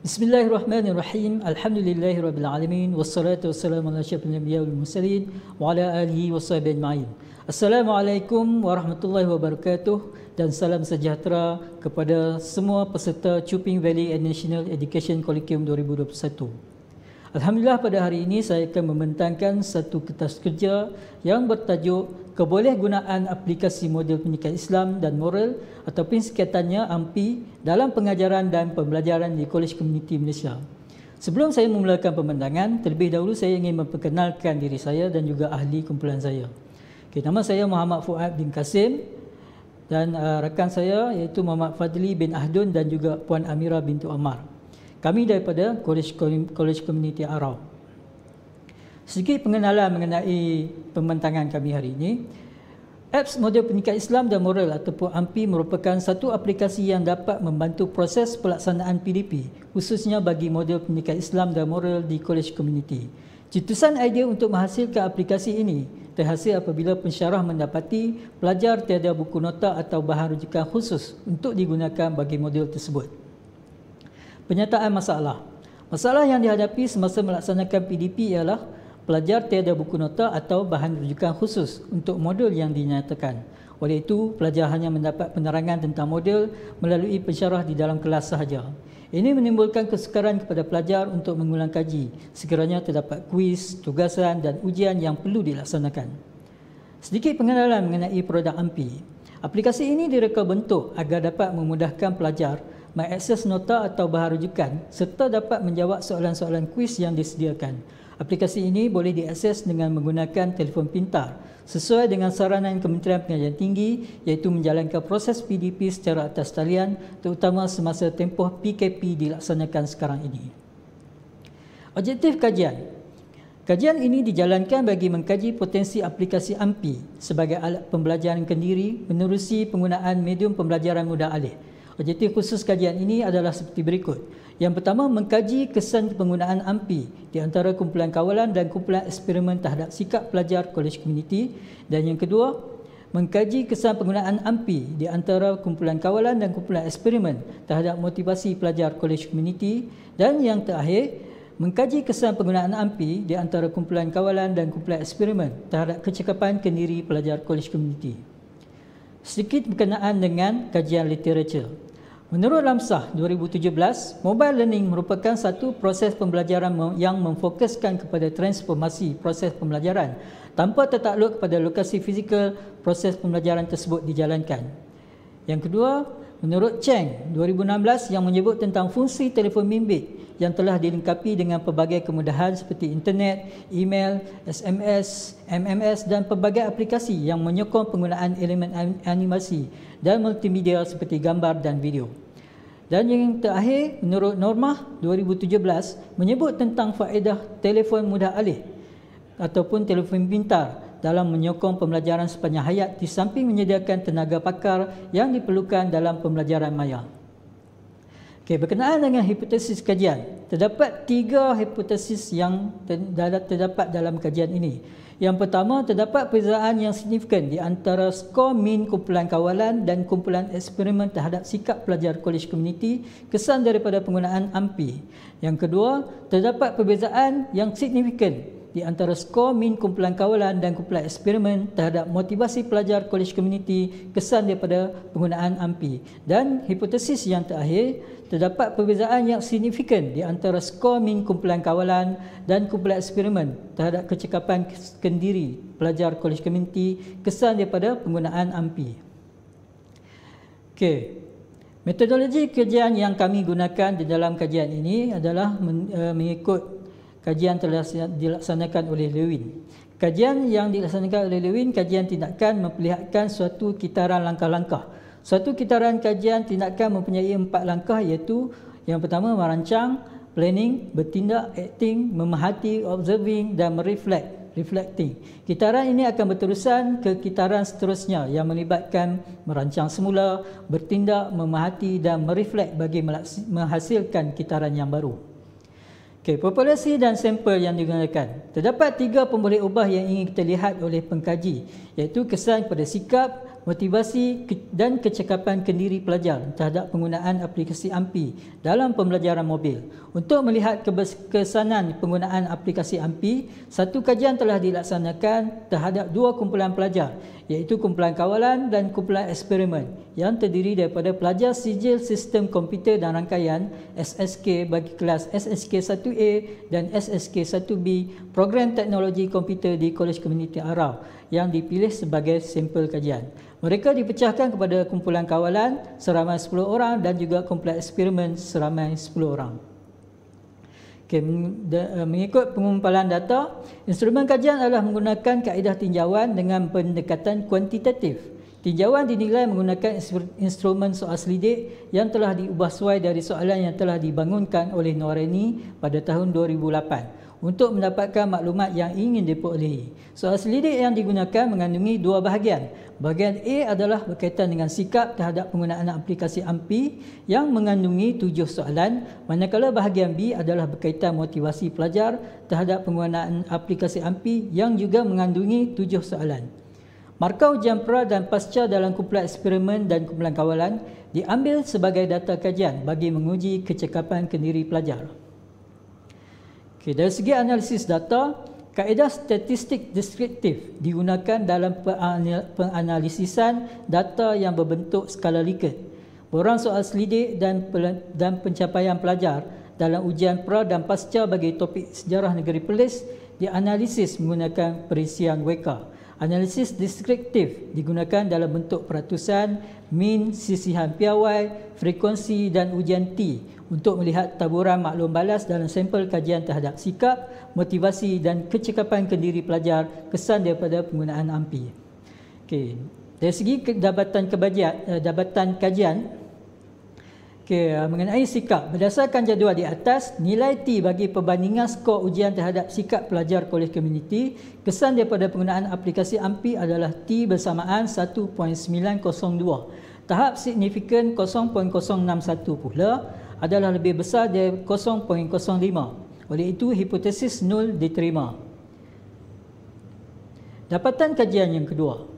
Bismillahirrahmanirrahim. Alhamdulillahirabbil alamin wassalatu wassalamu ala asyrafil anbiya'i wal mursalin wa ala alihi washabihi ajma'in. Assalamualaikum warahmatullahi wabarakatuh dan salam sejahtera kepada semua peserta Chuping Valley National Education Colloquium 2021. Alhamdulillah, pada hari ini saya akan membentangkan satu kertas kerja yang bertajuk Kebolehgunaan Aplikasi Model Pendidikan Islam dan Moral ataupun singkatannya AMPI dalam pengajaran dan pembelajaran di Kolej Komuniti Malaysia. Sebelum saya memulakan pembentangan, terlebih dahulu saya ingin memperkenalkan diri saya dan juga ahli kumpulan saya. Nama saya Muhammad Fuad bin Kasim dan rakan saya iaitu Muhammad Fadli bin Ahdun dan juga Puan Amira bintu Ammar. Kami daripada Kolej Komuniti Arau. Sedikit pengenalan mengenai pembentangan kami hari ini. Apps Model Pendidikan Islam dan Moral ataupun AMPI merupakan satu aplikasi yang dapat membantu proses pelaksanaan PDP, khususnya bagi model pendidikan Islam dan moral di Kolej Komuniti. Cetusan idea untuk menghasilkan aplikasi ini terhasil apabila pensyarah mendapati pelajar tiada buku nota atau bahan rujukan khusus untuk digunakan bagi model tersebut. Penyataan masalah. Masalah yang dihadapi semasa melaksanakan PDP ialah pelajar tiada buku nota atau bahan rujukan khusus untuk modul yang dinyatakan. Oleh itu, pelajar hanya mendapat penerangan tentang modul melalui pensyarah di dalam kelas sahaja. Ini menimbulkan kesukaran kepada pelajar untuk mengulang kaji sekiranya terdapat kuis, tugasan dan ujian yang perlu dilaksanakan. Sedikit pengenalan mengenai produk AMPI. Aplikasi ini direka bentuk agar dapat memudahkan pelajar mengakses nota atau bahan rujukan serta dapat menjawab soalan-soalan kuis yang disediakan. Aplikasi ini boleh diakses dengan menggunakan telefon pintar sesuai dengan saranan Kementerian Pengajian Tinggi iaitu menjalankan proses PDP secara atas talian terutama semasa tempoh PKP dilaksanakan sekarang ini. Objektif kajian. Kajian ini dijalankan bagi mengkaji potensi aplikasi AMPI sebagai alat pembelajaran kendiri menerusi penggunaan medium pembelajaran mudah alih. Objektif khusus kajian ini adalah seperti berikut. Yang pertama, mengkaji kesan penggunaan AMPI di antara kumpulan kawalan dan kumpulan eksperimen terhadap sikap pelajar Kolej Komuniti. Dan yang kedua, mengkaji kesan penggunaan AMPI di antara kumpulan kawalan dan kumpulan eksperimen terhadap motivasi pelajar Kolej Komuniti. Dan yang terakhir, mengkaji kesan penggunaan AMPI di antara kumpulan kawalan dan kumpulan eksperimen terhadap kecekapan kendiri pelajar Kolej Komuniti. Sedikit berkenaan dengan kajian literatur. Menurut Lamsah 2017, mobile learning merupakan satu proses pembelajaran yang memfokuskan kepada transformasi proses pembelajaran tanpa tertakluk kepada lokasi fizikal proses pembelajaran tersebut dijalankan. Yang kedua, menurut Cheng 2016 yang menyebut tentang fungsi telefon bimbit yang telah dilengkapi dengan pelbagai kemudahan seperti internet, email, SMS, MMS dan pelbagai aplikasi yang menyokong penggunaan elemen animasi dan multimedia seperti gambar dan video. Dan yang terakhir, menurut Normah 2017 menyebut tentang faedah telefon mudah alih ataupun telefon pintar dalam menyokong pembelajaran sepanjang hayat di samping menyediakan tenaga pakar yang diperlukan dalam pembelajaran maya. Berkenaan dengan hipotesis kajian, terdapat 3 hipotesis yang terdapat dalam kajian ini. Yang pertama, terdapat perbezaan yang signifikan di antara skor min kumpulan kawalan dan kumpulan eksperimen terhadap sikap pelajar Kolej Komuniti kesan daripada penggunaan AMPI. Yang kedua, terdapat perbezaan yang signifikan di antara skor min kumpulan kawalan dan kumpulan eksperimen terhadap motivasi pelajar Kolej Komuniti kesan daripada penggunaan AMPI. Dan hipotesis yang terakhir, terdapat perbezaan yang signifikan di antara skor min kumpulan kawalan dan kumpulan eksperimen terhadap kecekapan kendiri pelajar Kolej Komuniti kesan daripada penggunaan AMPI. Metodologi kajian yang kami gunakan di dalam kajian ini adalah mengikut kajian telah dilaksanakan oleh Lewin. Kajian yang dilaksanakan oleh Lewin, kajian tindakan memperlihatkan suatu kitaran langkah-langkah. Suatu kitaran kajian tindakan mempunyai 4 langkah iaitu yang pertama merancang, planning, bertindak, acting, memerhati, observing dan mereflect, reflecting. Kitaran ini akan berterusan ke kitaran seterusnya yang melibatkan merancang semula, bertindak, memerhati dan mereflect bagi menghasilkan kitaran yang baru. Populasi dan sampel yang digunakan. Terdapat 3 pemboleh ubah yang ingin kita lihat oleh pengkaji, iaitu kesan kepada sikap, motivasi dan kecekapan kendiri pelajar terhadap penggunaan aplikasi AMPI dalam pembelajaran mobil. Untuk melihat kesanan penggunaan aplikasi AMPI, satu kajian telah dilaksanakan terhadap dua kumpulan pelajar, iaitu kumpulan kawalan dan kumpulan eksperimen yang terdiri daripada pelajar sijil sistem komputer dan rangkaian SSK bagi kelas SSK 1A dan SSK 1B program teknologi komputer di Kolej Komuniti Arau yang dipilih sebagai sampel kajian. Mereka dipecahkan kepada kumpulan kawalan seramai 10 orang dan juga kumpulan eksperimen seramai 10 orang. Mengikut pengumpulan data, instrumen kajian adalah menggunakan kaedah tinjauan dengan pendekatan kuantitatif. Tinjauan dinilai menggunakan instrumen soal selidik yang telah diubah sesuai dari soalan yang telah dibangunkan oleh Noorani pada tahun 2008 untuk mendapatkan maklumat yang ingin diperolehi. Soal selidik yang digunakan mengandungi dua bahagian. Bahagian A adalah berkaitan dengan sikap terhadap penggunaan aplikasi AMPI yang mengandungi 7 soalan, manakala bahagian B adalah berkaitan motivasi pelajar terhadap penggunaan aplikasi AMPI yang juga mengandungi 7 soalan. Markah ujian pra dan pasca dalam kumpulan eksperimen dan kumpulan kawalan diambil sebagai data kajian bagi menguji kecekapan kendiri pelajar. Dari segi analisis data, kaedah statistik deskriptif digunakan dalam penganalisisan data yang berbentuk skala Likert. Borang soal selidik dan pencapaian pelajar dalam ujian pra dan pasca bagi topik sejarah negeri Perlis dianalisis menggunakan perisian WK. Analisis deskriptif digunakan dalam bentuk peratusan, min, sisihan piawai, frekuensi dan ujian T untuk melihat taburan maklum balas dalam sampel kajian terhadap sikap, motivasi dan kecekapan kendiri pelajar kesan daripada penggunaan AMPI. Okey, dari segi dapatan kajian, mengenai sikap, berdasarkan jadual di atas, nilai T bagi perbandingan skor ujian terhadap sikap pelajar kolej komuniti kesan daripada penggunaan aplikasi AMPI adalah T bersamaan 1.902. Tahap signifikan 0.061 pula adalah lebih besar dari 0.05. Oleh itu, hipotesis nol diterima. Dapatan kajian yang kedua.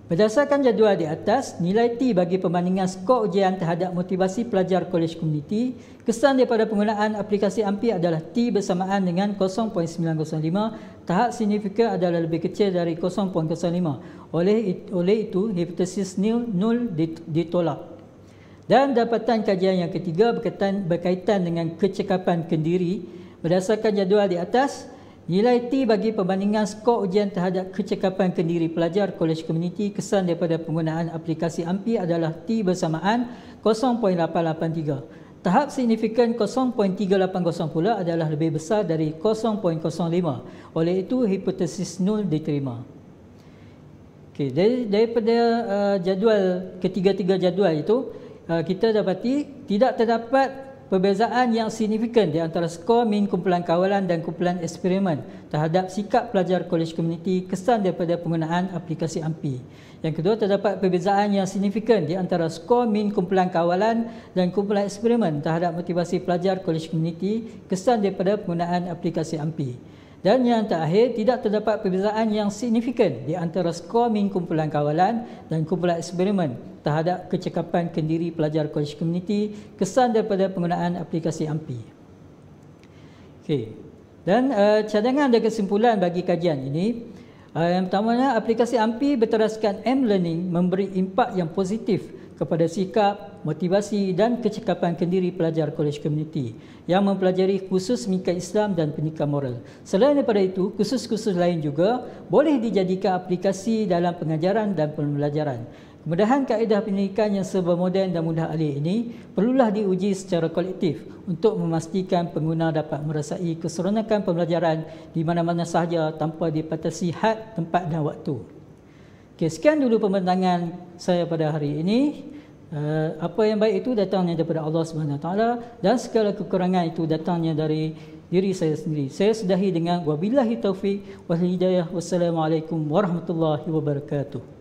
Berdasarkan jadual di atas, nilai T bagi perbandingan skor ujian terhadap motivasi pelajar kolej komuniti kesan daripada penggunaan aplikasi AMPI adalah T bersamaan dengan 0.905. Tahap signifikan adalah lebih kecil dari 0.05. Oleh itu, hipotesis nol ditolak. Dan dapatan kajian yang ketiga berkaitan dengan kecekapan kendiri. Berdasarkan jadual di atas, nilai T bagi perbandingan skor ujian terhadap kecekapan kendiri pelajar kolej komuniti kesan daripada penggunaan aplikasi AMPI adalah T bersamaan 0.883. Tahap signifikan 0.380 pula adalah lebih besar dari 0.05. Oleh itu, hipotesis nol diterima. Okey, daripada jadual ketiga-tiga jadual itu, kita dapati tidak terdapat perbezaan yang signifikan di antara skor min kumpulan kawalan dan kumpulan eksperimen terhadap sikap pelajar kolej komuniti kesan daripada penggunaan aplikasi AMPI. Yang kedua, terdapat perbezaan yang signifikan di antara skor min kumpulan kawalan dan kumpulan eksperimen terhadap motivasi pelajar kolej komuniti kesan daripada penggunaan aplikasi AMPI. Dan yang terakhir, tidak terdapat perbezaan yang signifikan di antara skor min kumpulan kawalan dan kumpulan eksperimen terhadap kecekapan kendiri pelajar kolej komuniti kesan daripada penggunaan aplikasi AMPI. Okey. Dan cadangan dan kesimpulan bagi kajian ini, yang pertamanya, aplikasi AMPI berteraskan M-Learning memberi impak yang positif kepada sikap, motivasi dan kecekapan kendiri pelajar kolej komuniti yang mempelajari kursus pendidikan Islam dan pendidikan moral. Selain daripada itu, kursus-kursus lain juga boleh dijadikan aplikasi dalam pengajaran dan pembelajaran. Kemudahan kaedah pendidikan yang serba moden dan mudah alih ini perlulah diuji secara kolektif untuk memastikan pengguna dapat merasai keseronokan pembelajaran di mana-mana sahaja tanpa dibatasi had, tempat dan waktu. Okay, sekian dulu pembentangan saya pada hari ini. Apa yang baik itu datangnya daripada Allah SWT dan segala kekurangan itu datangnya dari diri saya sendiri. Saya sudahi dengan wabillahi taufiq wal hidayah. Wassalamualaikum warahmatullahi wabarakatuh.